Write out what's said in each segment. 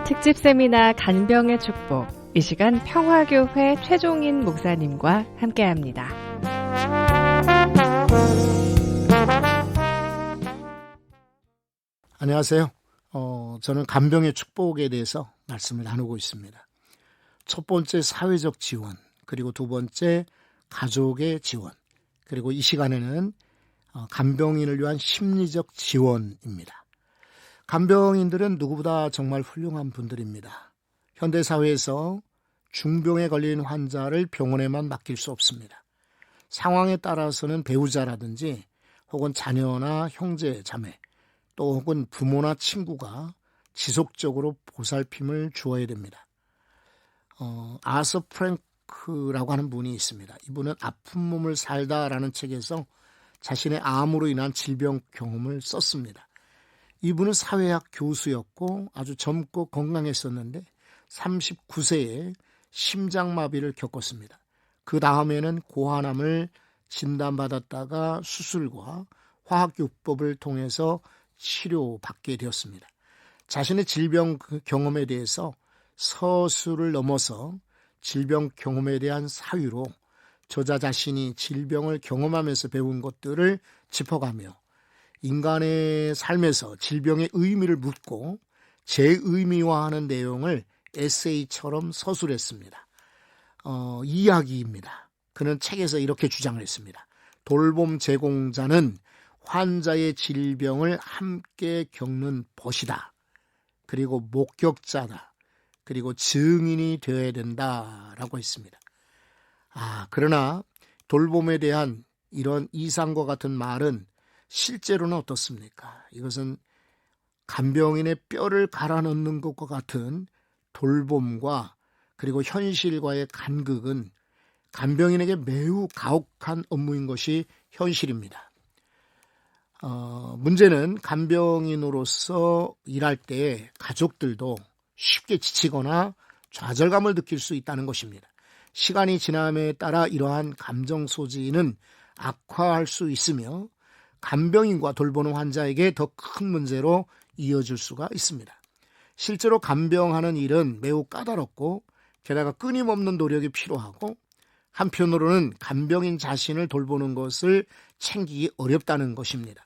특집 세미나 간병의 축복, 이 시간 평화교회 최종인 목사님과 함께합니다. 안녕하세요. 저는 간병의 축복에 대해서 말씀을 나누고 있습니다. 첫 번째 사회적 지원, 그리고 두 번째 가족의 지원, 그리고 이 시간에는 간병인을 위한 심리적 지원입니다. 간병인들은 누구보다 정말 훌륭한 분들입니다. 현대사회에서 중병에 걸린 환자를 병원에만 맡길 수 없습니다. 상황에 따라서는 배우자라든지 혹은 자녀나 형제, 자매, 또 혹은 부모나 친구가 지속적으로 보살핌을 주어야 됩니다. 아서 프랭크라고 하는 분이 있습니다. 이분은 아픈 몸을 살다라는 책에서 자신의 암으로 인한 질병 경험을 썼습니다. 이분은 사회학 교수였고 아주 젊고 건강했었는데 39세에 심장마비를 겪었습니다. 그 다음에는 고환암을 진단받았다가 수술과 화학요법을 통해서 치료받게 되었습니다. 자신의 질병 경험에 대해서 서술을 넘어서 질병 경험에 대한 사유로 저자 자신이 질병을 경험하면서 배운 것들을 짚어가며 인간의 삶에서 질병의 의미를 묻고 재의미화하는 내용을 에세이처럼 서술했습니다. 이야기입니다. 그는 책에서 이렇게 주장을 했습니다. 돌봄 제공자는 환자의 질병을 함께 겪는 벗이다. 그리고 목격자다. 그리고 증인이 되어야 된다라고 했습니다. 그러나 돌봄에 대한 이런 이상과 같은 말은 실제로는 어떻습니까? 이것은 간병인의 뼈를 갈아 넣는 것과 같은 돌봄과 그리고 현실과의 간극은 간병인에게 매우 가혹한 업무인 것이 현실입니다. 문제는 간병인으로서 일할 때 가족들도 쉽게 지치거나 좌절감을 느낄 수 있다는 것입니다. 시간이 지남에 따라 이러한 감정 소지는 악화할 수 있으며 간병인과 돌보는 환자에게 더 큰 문제로 이어질 수가 있습니다. 실제로 간병하는 일은 매우 까다롭고 게다가 끊임없는 노력이 필요하고 한편으로는 간병인 자신을 돌보는 것을 챙기기 어렵다는 것입니다.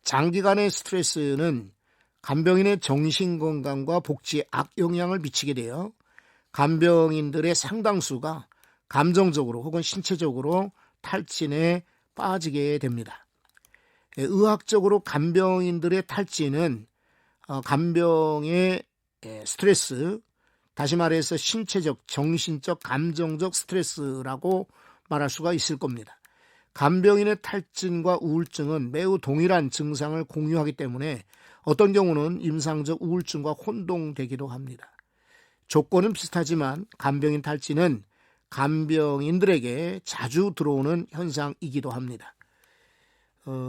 장기간의 스트레스는 간병인의 정신건강과 복지에 악영향을 미치게 되어 간병인들의 상당수가 감정적으로 혹은 신체적으로 탈진에 빠지게 됩니다. 의학적으로 간병인들의 탈진은 간병의 스트레스, 다시 말해서 신체적, 정신적, 감정적 스트레스라고 말할 수가 있을 겁니다. 간병인의 탈진과 우울증은 매우 동일한 증상을 공유하기 때문에 어떤 경우는 임상적 우울증과 혼동되기도 합니다. 조건은 비슷하지만 간병인 탈진은 간병인들에게 자주 들어오는 현상이기도 합니다.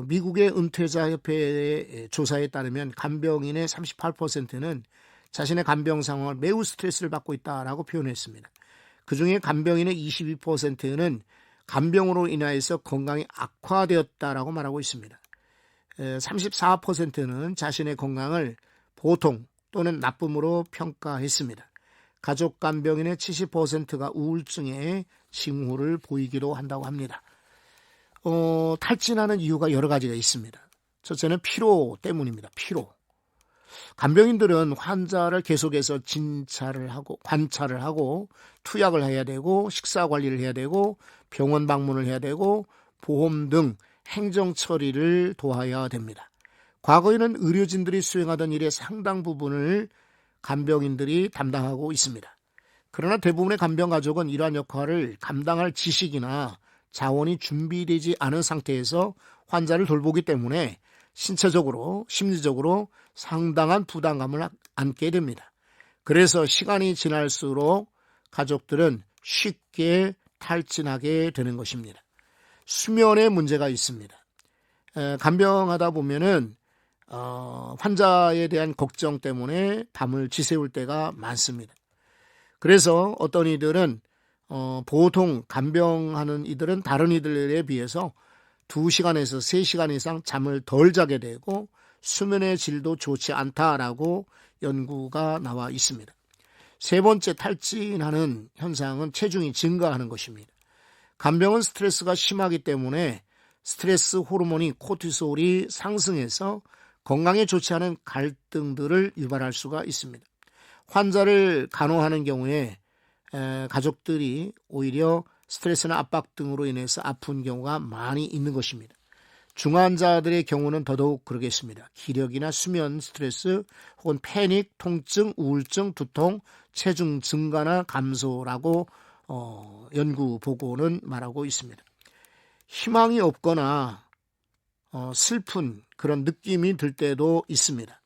미국의 은퇴자 협회의 조사에 따르면 간병인의 38%는 자신의 간병 상황을 매우 스트레스를 받고 있다라고 표현했습니다. 그중에 간병인의 22%는 간병으로 인하여서 건강이 악화되었다라고 말하고 있습니다. 34%는 자신의 건강을 보통 또는 나쁨으로 평가했습니다. 가족 간병인의 70%가 우울증의 징후를 보이기도 한다고 합니다. 탈진하는 이유가 여러 가지가 있습니다. 첫째는 피로 때문입니다. 피로. 간병인들은 환자를 계속해서 진찰을 하고 관찰을 하고 투약을 해야 되고 식사 관리를 해야 되고 병원 방문을 해야 되고 보험 등 행정 처리를 도와야 됩니다. 과거에는 의료진들이 수행하던 일의 상당 부분을 간병인들이 담당하고 있습니다. 그러나 대부분의 간병 가족은 이러한 역할을 감당할 지식이나 자원이 준비되지 않은 상태에서 환자를 돌보기 때문에 신체적으로, 심리적으로 상당한 부담감을 안게 됩니다. 그래서 시간이 지날수록 가족들은 쉽게 탈진하게 되는 것입니다. 수면에 문제가 있습니다. 간병하다 보면은 환자에 대한 걱정 때문에 밤을 지새울 때가 많습니다. 그래서 어떤 이들은 보통 간병하는 이들은 다른 이들에 비해서 2시간에서 3시간 이상 잠을 덜 자게 되고 수면의 질도 좋지 않다라고 연구가 나와 있습니다. 세 번째, 탈진하는 현상은 체중이 증가하는 것입니다. 간병은 스트레스가 심하기 때문에 스트레스 호르몬이 코티솔이 상승해서 건강에 좋지 않은 갈등들을 유발할 수가 있습니다. 환자를 간호하는 경우에 가족들이 오히려 스트레스나 압박 등으로 인해서 아픈 경우가 많이 있는 것입니다. 중환자들의 경우는 더더욱 그러겠습니다. 기력이나 수면 스트레스 혹은 패닉, 통증, 우울증, 두통, 체중 증가나 감소라고 연구 보고는 말하고 있습니다. 희망이 없거나 슬픈 그런 느낌이 들 때도 있습니다.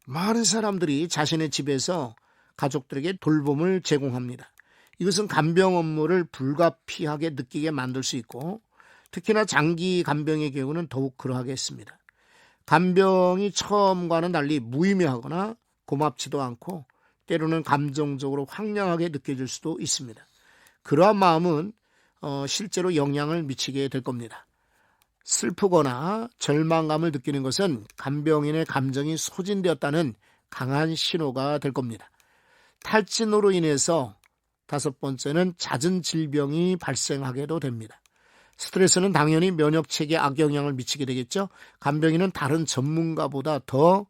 많은 사람들이 자신의 집에서 가족들에게 돌봄을 제공합니다. 이것은 간병 업무를 불가피하게 느끼게 만들 수 있고 특히나 장기 간병의 경우는 더욱 그러하겠습니다. 간병이 처음과는 달리 무의미하거나 고맙지도 않고 때로는 감정적으로 황량하게 느껴질 수도 있습니다. 그러한 마음은 실제로 영향을 미치게 될 겁니다. 슬프거나 절망감을 느끼는 것은 간병인의 감정이 소진되었다는 강한 신호가 될 겁니다. 탈진으로 인해서 5번째는 잦은 질병이 발생하게도 됩니다. 스트레스는 당연히 면역체계에 악영향을 미치게 되겠죠. 간병인은 다른 전문가보다 더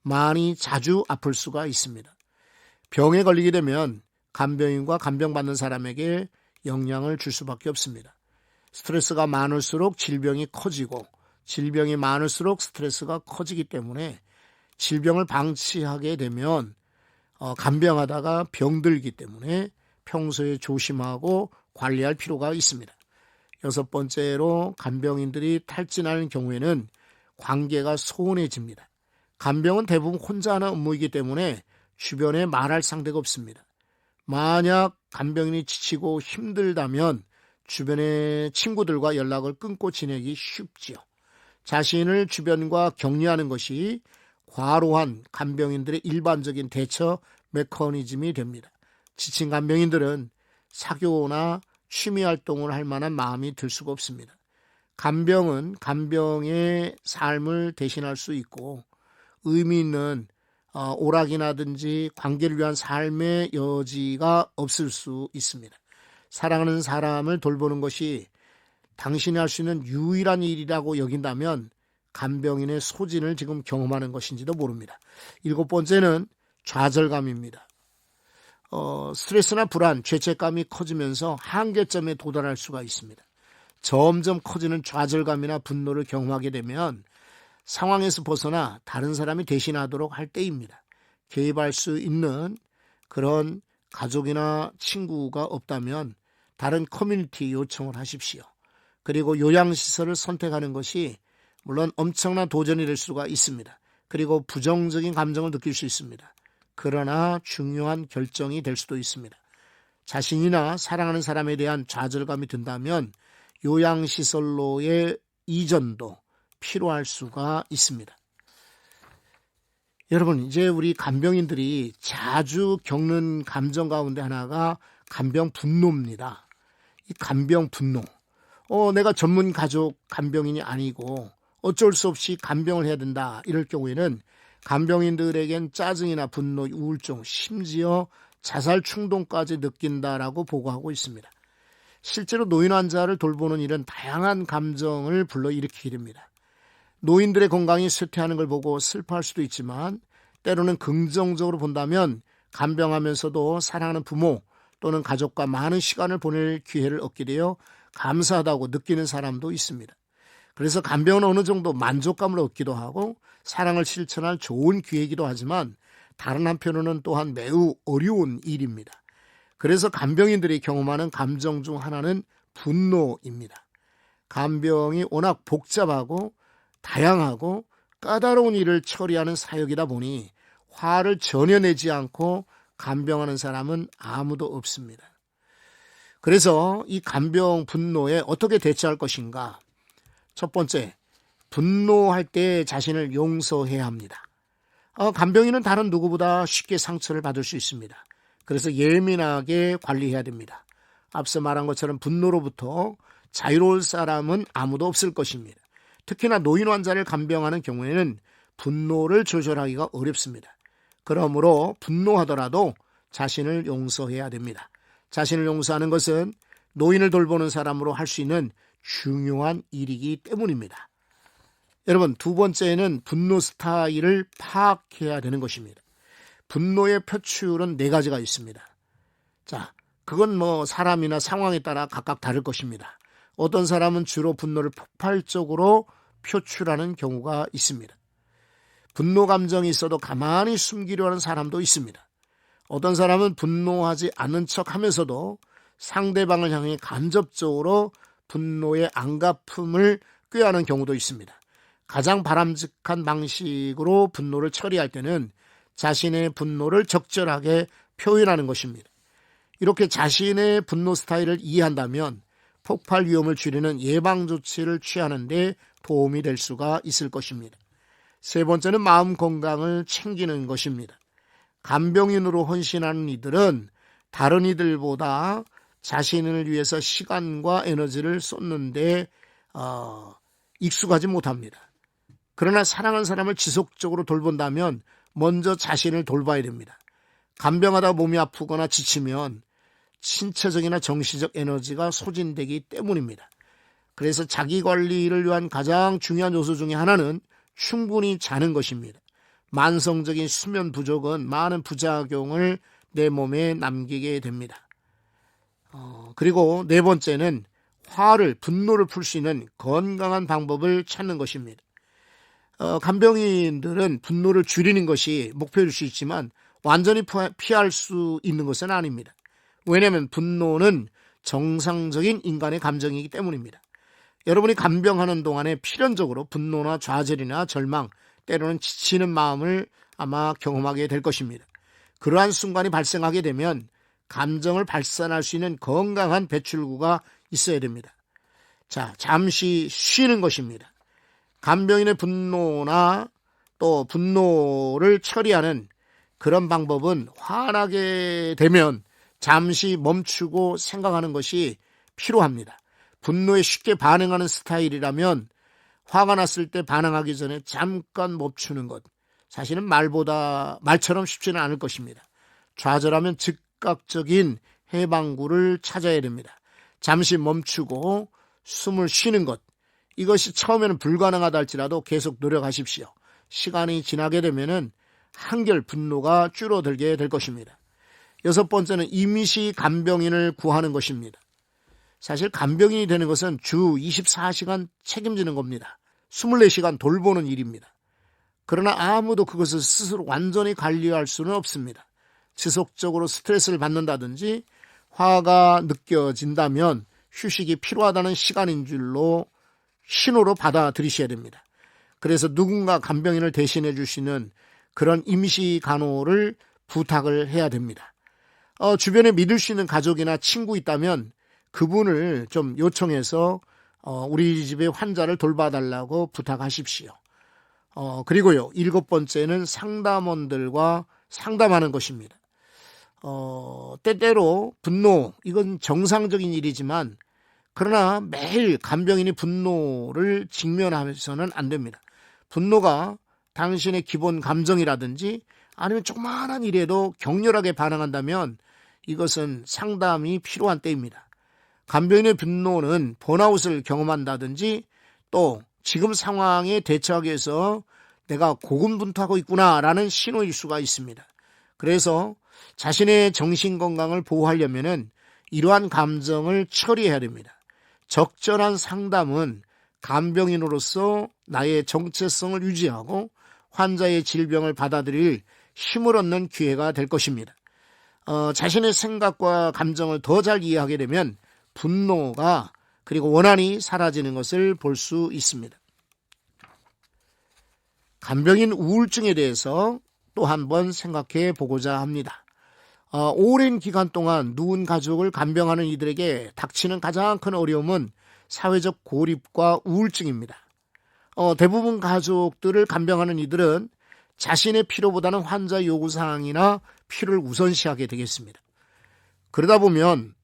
많이 자주 아플 수가 있습니다. 병에 걸리게 되면 간병인과 간병받는 사람에게 영향을 줄 수밖에 없습니다. 스트레스가 많을수록 질병이 커지고 질병이 많을수록 스트레스가 커지기 때문에 질병을 방치하게 되면 간병하다가 병들기 때문에 평소에 조심하고 관리할 필요가 있습니다. 6번째로 간병인들이 탈진하는 경우에는 관계가 소원해집니다. 간병은 대부분 혼자 하는 업무이기 때문에 주변에 말할 상대가 없습니다. 만약 간병인이 지치고 힘들다면 주변의 친구들과 연락을 끊고 지내기 쉽지요. 자신을 주변과 격려하는 것이 과로한 간병인들의 일반적인 대처 메커니즘이 됩니다. 지친 간병인들은 사교나 취미활동을 할 만한 마음이 들 수가 없습니다. 간병은 간병의 삶을 대신할 수 있고 의미 있는 오락이라든지 관계를 위한 삶의 여지가 없을 수 있습니다. 사랑하는 사람을 돌보는 것이 당신이 할 수 있는 유일한 일이라고 여긴다면 간병인의 소진을 지금 경험하는 것인지도 모릅니다. 7번째는 좌절감입니다. 스트레스나 불안, 죄책감이 커지면서 한계점에 도달할 수가 있습니다. 점점 커지는 좌절감이나 분노를 경험하게 되면 상황에서 벗어나 다른 사람이 대신하도록 할 때입니다. 개입할 수 있는 그런 가족이나 친구가 없다면 다른 커뮤니티 요청을 하십시오. 그리고 요양시설을 선택하는 것이 물론 엄청난 도전이 될 수가 있습니다. 그리고 부정적인 감정을 느낄 수 있습니다. 그러나 중요한 결정이 될 수도 있습니다. 자신이나 사랑하는 사람에 대한 좌절감이 든다면 요양시설로의 이전도 필요할 수가 있습니다. 여러분, 이제 우리 간병인들이 자주 겪는 감정 가운데 하나가 간병 분노입니다. 이 간병 분노. 내가 전문 가족 간병인이 아니고 어쩔 수 없이 간병을 해야 된다. 이럴 경우에는 간병인들에겐 짜증이나 분노, 우울증, 심지어 자살 충동까지 느낀다라고 보고하고 있습니다. 실제로 노인 환자를 돌보는 일은 다양한 감정을 불러일으키게 됩니다. 노인들의 건강이 쇠퇴하는 걸 보고 슬퍼할 수도 있지만 때로는 긍정적으로 본다면 간병하면서도 사랑하는 부모 또는 가족과 많은 시간을 보낼 기회를 얻게 되어 감사하다고 느끼는 사람도 있습니다. 그래서 간병은 어느 정도 만족감을 얻기도 하고 사랑을 실천할 좋은 기회이기도 하지만 다른 한편으로는 또한 매우 어려운 일입니다. 그래서 간병인들이 경험하는 감정 중 하나는 분노입니다. 간병이 워낙 복잡하고 다양하고 까다로운 일을 처리하는 사역이다 보니 화를 전혀 내지 않고 간병하는 사람은 아무도 없습니다. 그래서 이 간병 분노에 어떻게 대처할 것인가? 첫 번째, 분노할 때 자신을 용서해야 합니다. 간병인은 다른 누구보다 쉽게 상처를 받을 수 있습니다. 그래서 예민하게 관리해야 됩니다. 앞서 말한 것처럼 분노로부터 자유로울 사람은 아무도 없을 것입니다. 특히나 노인 환자를 간병하는 경우에는 분노를 조절하기가 어렵습니다. 그러므로 분노하더라도 자신을 용서해야 됩니다. 자신을 용서하는 것은 노인을 돌보는 사람으로 할 수 있는 중요한 일이기 때문입니다. 여러분, 두 번째는 분노 스타일을 파악해야 되는 것입니다. 분노의 표출은 4가지가 있습니다. 자, 그건 사람이나 상황에 따라 각각 다를 것입니다. 어떤 사람은 주로 분노를 폭발적으로 표출하는 경우가 있습니다. 분노 감정이 있어도 가만히 숨기려 하는 사람도 있습니다. 어떤 사람은 분노하지 않는 척 하면서도 상대방을 향해 간접적으로 분노의 안갚음을 꾀하는 경우도 있습니다. 가장 바람직한 방식으로 분노를 처리할 때는 자신의 분노를 적절하게 표현하는 것입니다. 이렇게 자신의 분노 스타일을 이해한다면 폭발 위험을 줄이는 예방 조치를 취하는 데 도움이 될 수가 있을 것입니다. 세 번째는 마음 건강을 챙기는 것입니다. 간병인으로 헌신하는 이들은 다른 이들보다 자신을 위해서 시간과 에너지를 쏟는데 익숙하지 못합니다. 그러나 사랑하는 사람을 지속적으로 돌본다면 먼저 자신을 돌봐야 됩니다. 간병하다 몸이 아프거나 지치면 신체적이나 정신적 에너지가 소진되기 때문입니다. 그래서 자기 관리를 위한 가장 중요한 요소 중에 하나는 충분히 자는 것입니다. 만성적인 수면 부족은 많은 부작용을 내 몸에 남기게 됩니다. 그리고 4번째는 분노를 풀 수 있는 건강한 방법을 찾는 것입니다. 간병인들은 분노를 줄이는 것이 목표일 수 있지만 완전히 피할 수 있는 것은 아닙니다. 왜냐하면 분노는 정상적인 인간의 감정이기 때문입니다. 여러분이 간병하는 동안에 필연적으로 분노나 좌절이나 절망, 때로는 지치는 마음을 아마 경험하게 될 것입니다. 그러한 순간이 발생하게 되면 감정을 발산할 수 있는 건강한 배출구가 있어야 됩니다. 자, 잠시 쉬는 것입니다. 간병인의 분노나 또 분노를 처리하는 그런 방법은 화나게 되면 잠시 멈추고 생각하는 것이 필요합니다. 분노에 쉽게 반응하는 스타일이라면 화가 났을 때 반응하기 전에 잠깐 멈추는 것, 사실은 말처럼 쉽지는 않을 것입니다. 좌절하면 즉각적인 해방구를 찾아야 됩니다. 잠시 멈추고 숨을 쉬는 것, 이것이 처음에는 불가능하다 할지라도 계속 노력하십시오. 시간이 지나게 되면은 한결 분노가 줄어들게 될 것입니다. 6번째는 임시 간병인을 구하는 것입니다. 사실 간병인이 되는 것은 주 24시간 책임지는 겁니다. 24시간 돌보는 일입니다. 그러나 아무도 그것을 스스로 완전히 관리할 수는 없습니다. 지속적으로 스트레스를 받는다든지 화가 느껴진다면 휴식이 필요하다는 시간인 줄로 신호로 받아들이셔야 됩니다. 그래서 누군가 간병인을 대신해 주시는 그런 임시 간호를 부탁을 해야 됩니다. 주변에 믿을 수 있는 가족이나 친구 있다면 그분을 좀 요청해서 우리 집의 환자를 돌봐달라고 부탁하십시오. 그리고요, 7번째는 상담원들과 상담하는 것입니다. 때때로 분노, 이건 정상적인 일이지만 그러나 매일 간병인이 분노를 직면하면서는 안 됩니다. 분노가 당신의 기본 감정이라든지 아니면 조그마한 일에도 격렬하게 반응한다면 이것은 상담이 필요한 때입니다. 간병인의 분노는 번아웃을 경험한다든지 또 지금 상황에 대처하기 위해서 내가 고군분투하고 있구나라는 신호일 수가 있습니다. 그래서 자신의 정신건강을 보호하려면 이러한 감정을 처리해야 됩니다. 적절한 상담은 간병인으로서 나의 정체성을 유지하고 환자의 질병을 받아들일 힘을 얻는 기회가 될 것입니다. 자신의 생각과 감정을 더 잘 이해하게 되면 분노가 그리고 원한이 사라지는 것을 볼 수 있습니다. 간병인 우울증에 대해서 또 한 번 생각해 보고자 합니다. 오랜 기간 동안 누운 가족을 간병하는 이들에게 닥치는 가장 큰 어려움은 사회적 고립과 우울증입니다. 대부분 가족들을 간병하는 이들은 자신의 필요보다는 환자 요구사항이나 필요를 우선시하게 되겠습니다. 그러다 보면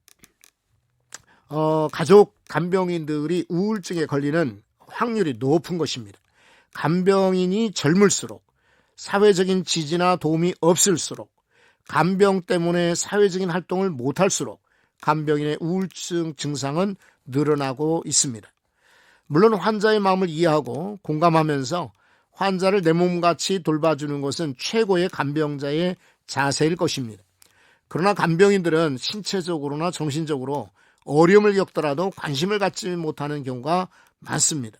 가족 간병인들이 우울증에 걸리는 확률이 높은 것입니다. 간병인이 젊을수록, 사회적인 지지나 도움이 없을수록, 간병 때문에 사회적인 활동을 못할수록 간병인의 우울증 증상은 늘어나고 있습니다. 물론 환자의 마음을 이해하고 공감하면서 환자를 내 몸같이 돌봐주는 것은 최고의 간병자의 자세일 것입니다. 그러나 간병인들은 신체적으로나 정신적으로 어려움을 겪더라도 관심을 갖지 못하는 경우가 많습니다.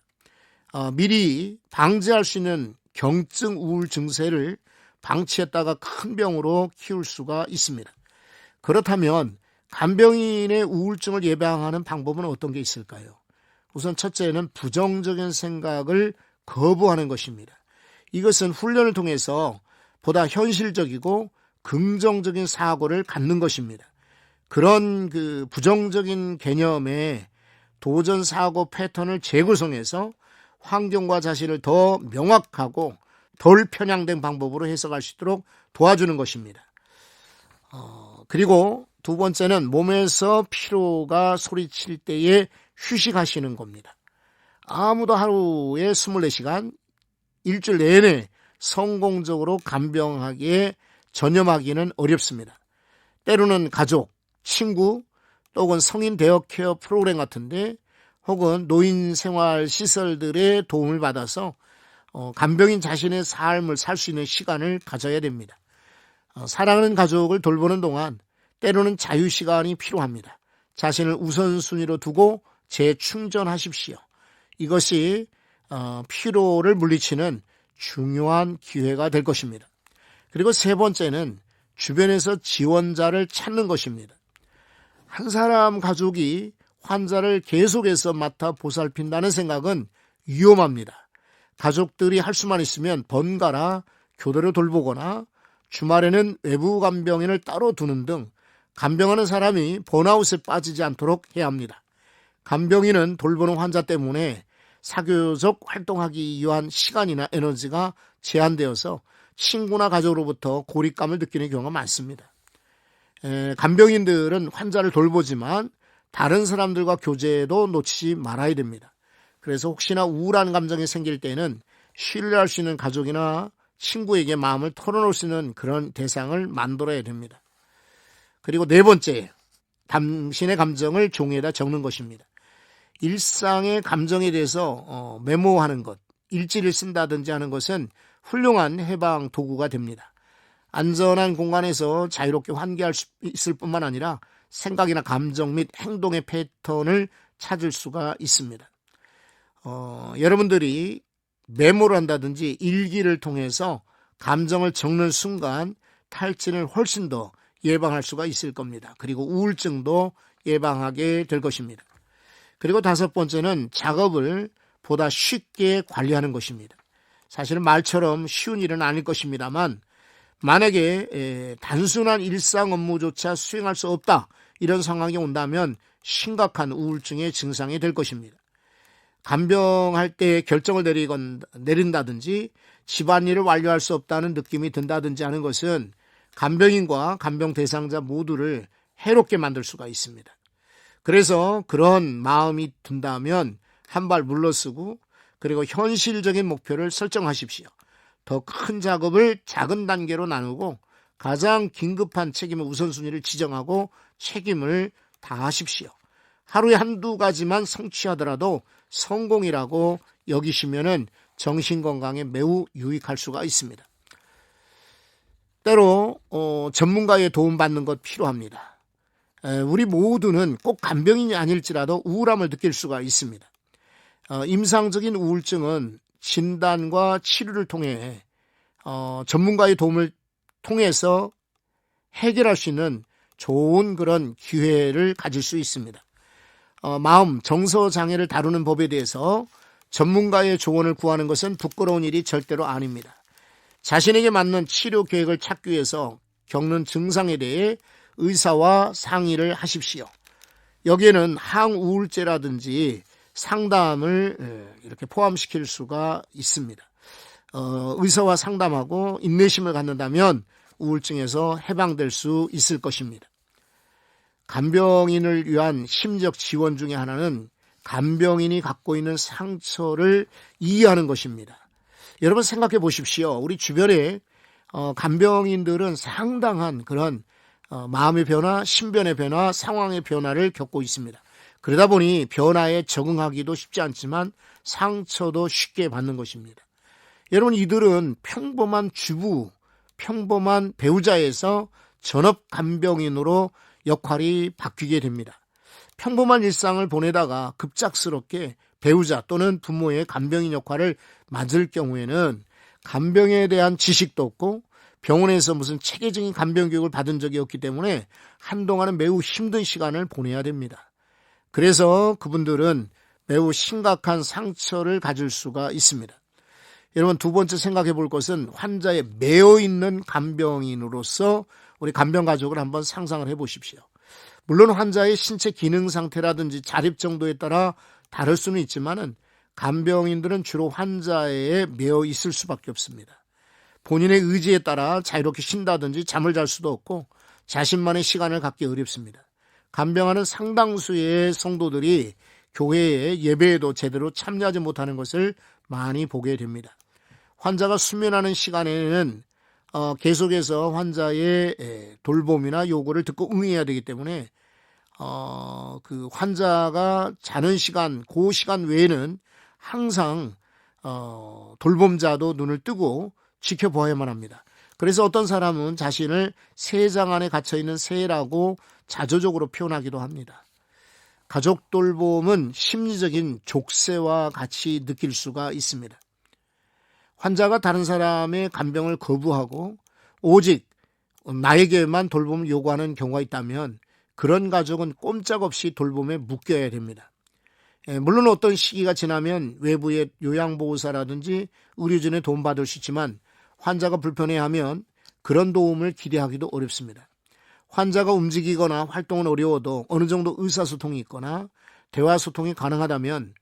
미리 방지할 수 있는 경증 우울 증세를 방치했다가 큰 병으로 키울 수가 있습니다. 그렇다면 간병인의 우울증을 예방하는 방법은 어떤 게 있을까요? 우선 첫째는 부정적인 생각을 거부하는 것입니다. 이것은 훈련을 통해서 보다 현실적이고 긍정적인 사고를 갖는 것입니다. 그런 부정적인 개념의 도전 사고 패턴을 재구성해서 환경과 자신을 더 명확하고 덜 편향된 방법으로 해석할 수 있도록 도와주는 것입니다. 그리고 두 번째는 몸에서 피로가 소리칠 때에 휴식하시는 겁니다. 아무도 하루에 24시간 일주일 내내 성공적으로 간병하기에 전념하기는 어렵습니다. 때로는 가족, 친구, 또는 성인 대역 케어 프로그램 같은데 혹은 노인 생활 시설들의 도움을 받아서 간병인 자신의 삶을 살 수 있는 시간을 가져야 됩니다. 사랑하는 가족을 돌보는 동안 때로는 자유시간이 필요합니다. 자신을 우선순위로 두고 재충전하십시오. 이것이 피로를 물리치는 중요한 기회가 될 것입니다. 그리고 세 번째는 주변에서 지원자를 찾는 것입니다. 한 사람 가족이 환자를 계속해서 맡아 보살핀다는 생각은 위험합니다. 가족들이 할 수만 있으면 번갈아 교대로 돌보거나 주말에는 외부 간병인을 따로 두는 등 간병하는 사람이 번아웃에 빠지지 않도록 해야 합니다. 간병인은 돌보는 환자 때문에 사교적 활동하기 위한 시간이나 에너지가 제한되어서 친구나 가족으로부터 고립감을 느끼는 경우가 많습니다. 간병인들은 환자를 돌보지만 다른 사람들과 교제도 놓치지 말아야 됩니다. 그래서 혹시나 우울한 감정이 생길 때는 신뢰할 수 있는 가족이나 친구에게 마음을 털어놓을 수 있는 그런 대상을 만들어야 됩니다. 그리고 네 번째, 당신의 감정을 종이에다 적는 것입니다. 일상의 감정에 대해서 메모하는 것, 일지를 쓴다든지 하는 것은 훌륭한 해방 도구가 됩니다. 안전한 공간에서 자유롭게 환기할 수 있을 뿐만 아니라 생각이나 감정 및 행동의 패턴을 찾을 수가 있습니다. 여러분들이 메모를 한다든지 일기를 통해서 감정을 적는 순간 탈진을 훨씬 더 예방할 수가 있을 겁니다. 그리고 우울증도 예방하게 될 것입니다. 그리고 다섯 번째는 작업을 보다 쉽게 관리하는 것입니다. 사실은 말처럼 쉬운 일은 아닐 것입니다만 만약에 단순한 일상 업무조차 수행할 수 없다 이런 상황이 온다면 심각한 우울증의 증상이 될 것입니다. 간병할 때 결정을 내린다든지 집안일을 완료할 수 없다는 느낌이 든다든지 하는 것은 간병인과 간병 대상자 모두를 해롭게 만들 수가 있습니다. 그래서 그런 마음이 든다면 한 발 물러서고 그리고 현실적인 목표를 설정하십시오. 더 큰 작업을 작은 단계로 나누고 가장 긴급한 책임의 우선순위를 지정하고 책임을 다하십시오. 하루에 한두 가지만 성취하더라도 성공이라고 여기시면은 정신건강에 매우 유익할 수가 있습니다. 때로 전문가의 도움받는 것 필요합니다. 우리 모두는 꼭 간병인이 아닐지라도 우울함을 느낄 수가 있습니다. 임상적인 우울증은 진단과 치료를 통해 전문가의 도움을 통해서 해결할 수 있는 좋은 그런 기회를 가질 수 있습니다. 마음, 정서 장애를 다루는 법에 대해서 전문가의 조언을 구하는 것은 부끄러운 일이 절대로 아닙니다. 자신에게 맞는 치료 계획을 찾기 위해서 겪는 증상에 대해 의사와 상의를 하십시오. 여기에는 항우울제라든지 상담을 이렇게 포함시킬 수가 있습니다. 의사와 상담하고 인내심을 갖는다면 우울증에서 해방될 수 있을 것입니다. 간병인을 위한 심리적 지원 중에 하나는 간병인이 갖고 있는 상처를 이해하는 것입니다. 여러분 생각해 보십시오. 우리 주변에 간병인들은 상당한 그런 마음의 변화, 신변의 변화, 상황의 변화를 겪고 있습니다. 그러다 보니 변화에 적응하기도 쉽지 않지만 상처도 쉽게 받는 것입니다. 여러분 이들은 평범한 주부, 평범한 배우자에서 전업 간병인으로 역할이 바뀌게 됩니다. 평범한 일상을 보내다가 급작스럽게 배우자 또는 부모의 간병인 역할을 맡을 경우에는 간병에 대한 지식도 없고 병원에서 무슨 체계적인 간병 교육을 받은 적이 없기 때문에 한동안은 매우 힘든 시간을 보내야 됩니다. 그래서 그분들은 매우 심각한 상처를 가질 수가 있습니다. 여러분 두 번째 생각해 볼 것은 환자에 매여 있는 간병인으로서 우리 간병 가족을 한번 상상을 해 보십시오. 물론 환자의 신체 기능 상태라든지 자립 정도에 따라 다를 수는 있지만은 간병인들은 주로 환자에 매여 있을 수밖에 없습니다. 본인의 의지에 따라 자유롭게 쉰다든지 잠을 잘 수도 없고 자신만의 시간을 갖기 어렵습니다. 간병하는 상당수의 성도들이 교회의 예배에도 제대로 참여하지 못하는 것을 많이 보게 됩니다. 환자가 수면하는 시간에는 계속해서 환자의 돌봄이나 요구를 듣고 응해야 되기 때문에 그 환자가 자는 시간, 그 시간 외에는 항상 돌봄자도 눈을 뜨고 지켜보아야만 합니다. 그래서 어떤 사람은 자신을 새장 안에 갇혀있는 새라고 자조적으로 표현하기도 합니다. 가족 돌봄은 심리적인 족쇄와 같이 느낄 수가 있습니다. 환자가 다른 사람의 간병을 거부하고 오직 나에게만 돌봄을 요구하는 경우가 있다면 그런 가족은 꼼짝없이 돌봄에 묶여야 됩니다. 물론 어떤 시기가 지나면 외부의 요양보호사라든지 의료진의 도움받을 수 있지만 환자가 불편해하면 그런 도움을 기대하기도 어렵습니다. 환자가 움직이거나 활동은 어려워도 어느 정도 의사소통이 있거나 대화소통이 가능하다면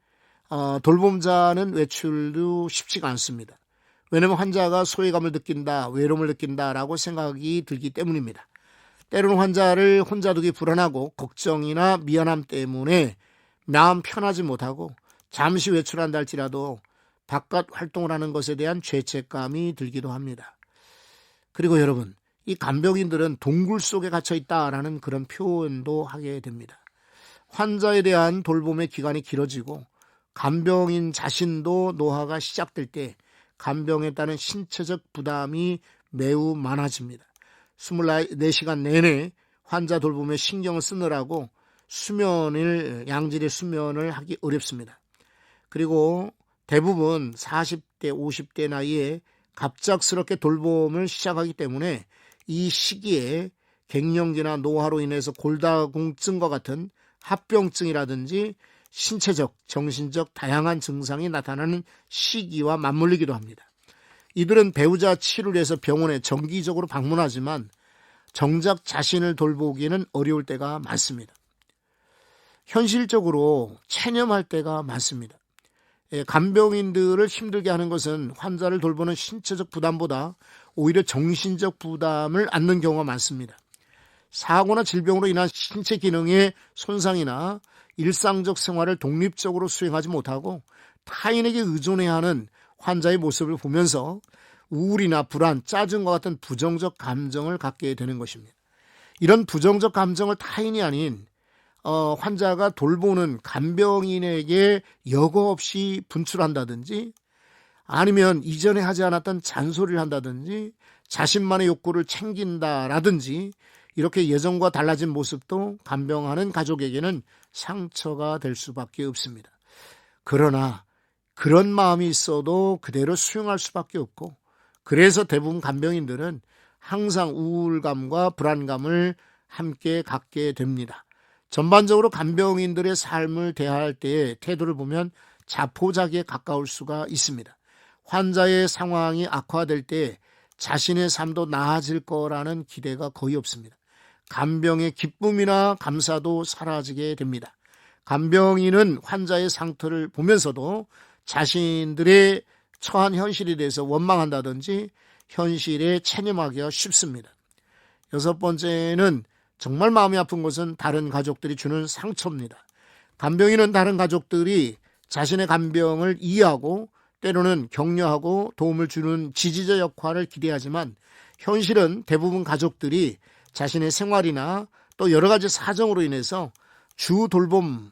돌봄자는 외출도 쉽지가 않습니다. 왜냐하면 환자가 소외감을 느낀다, 외로움을 느낀다라고 생각이 들기 때문입니다. 때로는 환자를 혼자 두기 불안하고 걱정이나 미안함 때문에 마음 편하지 못하고 잠시 외출한다 할지라도 바깥 활동을 하는 것에 대한 죄책감이 들기도 합니다. 그리고 여러분, 이 간병인들은 동굴 속에 갇혀 있다라는 그런 표현도 하게 됩니다. 환자에 대한 돌봄의 기간이 길어지고 간병인 자신도 노화가 시작될 때 간병에 따른 신체적 부담이 매우 많아집니다. 24시간 내내 환자 돌봄에 신경을 쓰느라고 양질의 수면을 하기 어렵습니다. 그리고 대부분 40대, 50대 나이에 갑작스럽게 돌봄을 시작하기 때문에 이 시기에 갱년기나 노화로 인해서 골다공증과 같은 합병증이라든지 신체적, 정신적 다양한 증상이 나타나는 시기와 맞물리기도 합니다. 이들은 배우자 치료를 위해서 병원에 정기적으로 방문하지만 정작 자신을 돌보기는 어려울 때가 많습니다. 현실적으로 체념할 때가 많습니다. 간병인들을 힘들게 하는 것은 환자를 돌보는 신체적 부담보다 오히려 정신적 부담을 안는 경우가 많습니다. 사고나 질병으로 인한 신체 기능의 손상이나 일상적 생활을 독립적으로 수행하지 못하고 타인에게 의존해야 하는 환자의 모습을 보면서 우울이나 불안, 짜증과 같은 부정적 감정을 갖게 되는 것입니다. 이런 부정적 감정을 타인이 아닌 환자가 돌보는 간병인에게 여과 없이 분출한다든지 아니면 이전에 하지 않았던 잔소리를 한다든지 자신만의 욕구를 챙긴다라든지 이렇게 예전과 달라진 모습도 간병하는 가족에게는 상처가 될 수밖에 없습니다. 그러나 그런 마음이 있어도 그대로 수용할 수밖에 없고 그래서 대부분 간병인들은 항상 우울감과 불안감을 함께 갖게 됩니다. 전반적으로 간병인들의 삶을 대할 때의 태도를 보면 자포자기에 가까울 수가 있습니다. 환자의 상황이 악화될 때 자신의 삶도 나아질 거라는 기대가 거의 없습니다. 간병의 기쁨이나 감사도 사라지게 됩니다. 간병인은 환자의 상태를 보면서도 자신들의 처한 현실에 대해서 원망한다든지 현실에 체념하기가 쉽습니다. 6번째는 정말 마음이 아픈 것은 다른 가족들이 주는 상처입니다. 간병인은 다른 가족들이 자신의 간병을 이해하고 때로는 격려하고 도움을 주는 지지자 역할을 기대하지만 현실은 대부분 가족들이 자신의 생활이나 또 여러 가지 사정으로 인해서 주 돌봄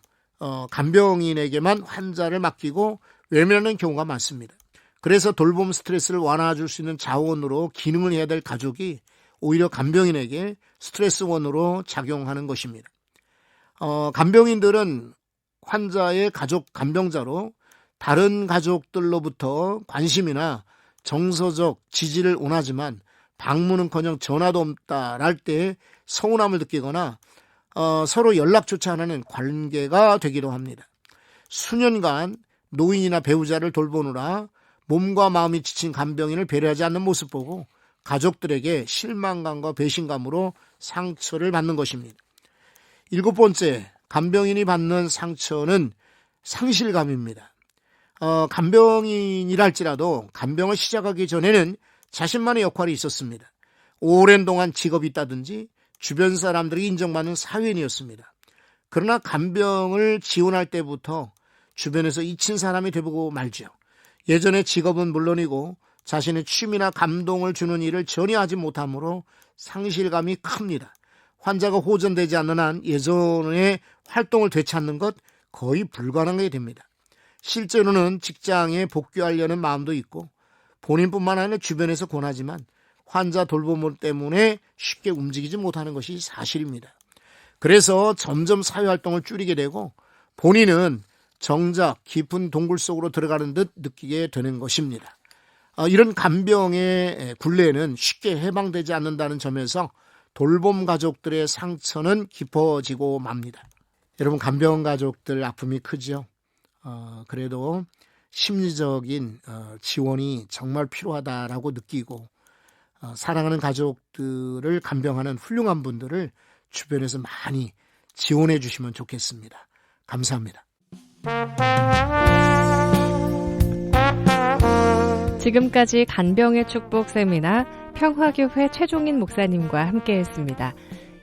간병인에게만 환자를 맡기고 외면하는 경우가 많습니다. 그래서 돌봄 스트레스를 완화해줄 수 있는 자원으로 기능을 해야 될 가족이 오히려 간병인에게 스트레스원으로 작용하는 것입니다. 간병인들은 환자의 가족 간병자로 다른 가족들로부터 관심이나 정서적 지지를 원하지만 방문은커녕 전화도 없다랄 때 서운함을 느끼거나 서로 연락조차 안 하는 관계가 되기도 합니다. 수년간 노인이나 배우자를 돌보느라 몸과 마음이 지친 간병인을 배려하지 않는 모습 보고 가족들에게 실망감과 배신감으로 상처를 받는 것입니다. 7번째, 간병인이 받는 상처는 상실감입니다. 간병인이랄지라도 간병을 시작하기 전에는 자신만의 역할이 있었습니다. 오랜 동안 직업이 있다든지 주변 사람들이 인정받는 사회인이었습니다. 그러나 간병을 지원할 때부터 주변에서 잊힌 사람이 되고 말죠. 예전의 직업은 물론이고 자신의 취미나 감동을 주는 일을 전혀 하지 못하므로 상실감이 큽니다. 환자가 호전되지 않는 한 예전의 활동을 되찾는 것 거의 불가능하게 됩니다. 실제로는 직장에 복귀하려는 마음도 있고 본인뿐만 아니라 주변에서 권하지만 환자 돌봄 때문에 쉽게 움직이지 못하는 것이 사실입니다. 그래서 점점 사회활동을 줄이게 되고 본인은 정작 깊은 동굴 속으로 들어가는 듯 느끼게 되는 것입니다. 이런 간병의 굴레는 쉽게 해방되지 않는다는 점에서 돌봄 가족들의 상처는 깊어지고 맙니다. 여러분, 간병 가족들 아픔이 크죠. 그래도 심리적인 지원이 정말 필요하다라고 느끼고 사랑하는 가족들을 간병하는 훌륭한 분들을 주변에서 많이 지원해 주시면 좋겠습니다. 감사합니다. 지금까지 간병의 축복 세미나 평화교회 최종인 목사님과 함께했습니다.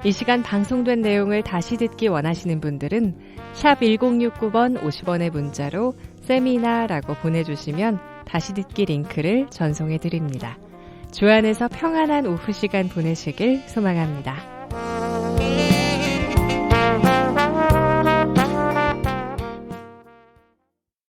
이 시간 방송된 내용을 다시 듣기 원하시는 분들은 샵 1069번 50원의 문자로 세미나라고 보내주시면 다시 듣기 링크를 전송해 드립니다. 주 안에서 평안한 오후 시간 보내시길 소망합니다.